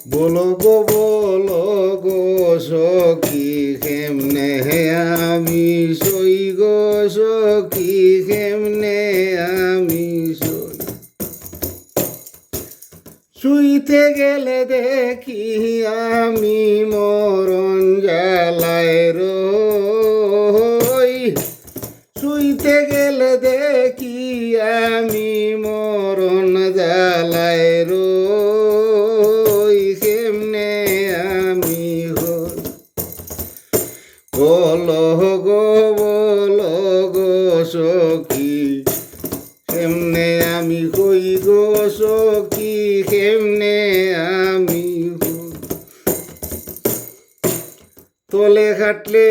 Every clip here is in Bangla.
বলো গো সখী কেমনে আমি সই গো সখী কেমনে আমি সই। শুইতে গেলে দেখি আমি মরণ জ্বালায় রই। শুইতে গেলে দেখি আমি মরণ জ্বালায় রই। কেমনে আমি হই বলো গো সখী কেমনে আমি কই গো সখী কেমনে আমি হই। তলে খাটলে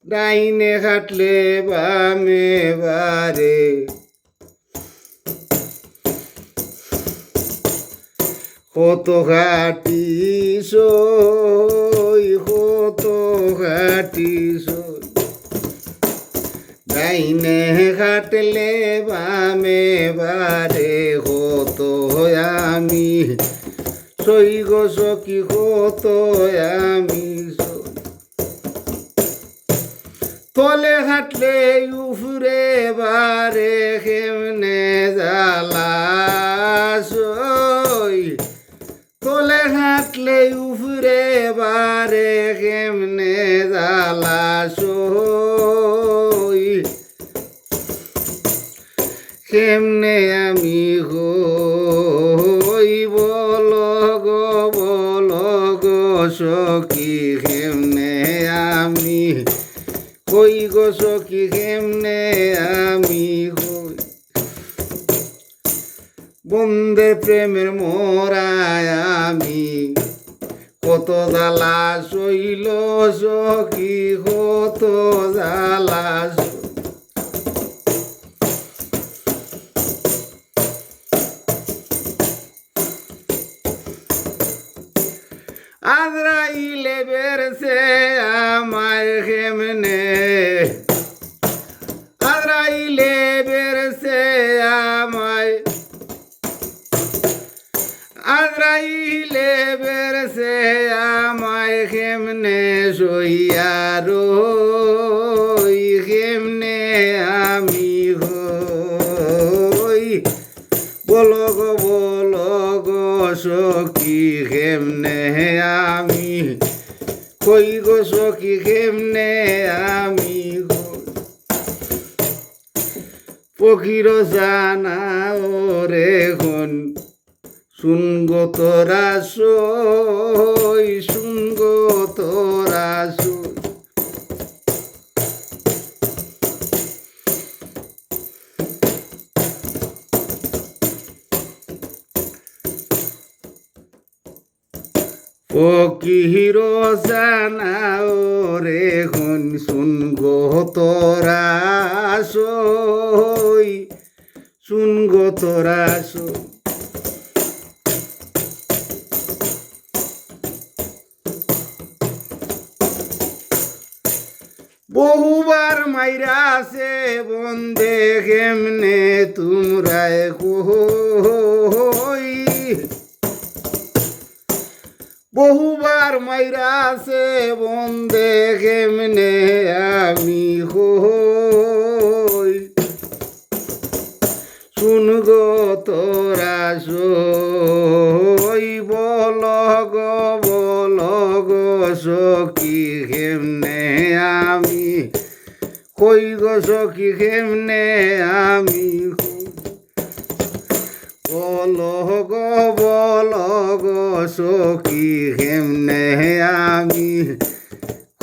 ডাইনে খাটলে বামে বারে কত খাটি সই কত খাটি সই। ডাইনে খাটলে বামে বারে কত আমি সই গো সখী কত আমি সই। তলে খাটলে উফরে বারে কেমনে জ্বালা সই। তলে খাটলে উফরে বারে কেমনে জ্বালা সই। কেমনে আমি হই বলো গো সখী কেমনে আমি কই গো সখী কেমনে আমি হই। বন্ধে প্রেমের মোরায় আমি কত জ্বালা সইল সখী কত জ্বালা সই। আজরাইলে বেরছে আমায় কেমনে আজরাইলে বেরছে আমায় আজরাইলে বেরছে আমায় কেমনে সইয়া রই। কেমনে আমি হই বলো গো সখী কেমনে আমি কই গো সখী কেমনে আমি হই। পক্ষীর জানা ওরে খন শুনগো তোরা সই শুনগো তোরা সই। ফকির জানা ওরে খন শুনগো তোরা সই শুনগো তোরা সই। বহুবার মাইরাছে বন্দে কেমনে তোমরা কই। বহুবার মাইরাছে বন্দে কেমনে আমি হই। শুনগো তোরা সই বলো গো সখী কেমনে আমি কই গো সখী কেমনে আমি বলো গো সখী কেমনে আমি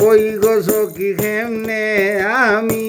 কই গো সখী কেমনে আমি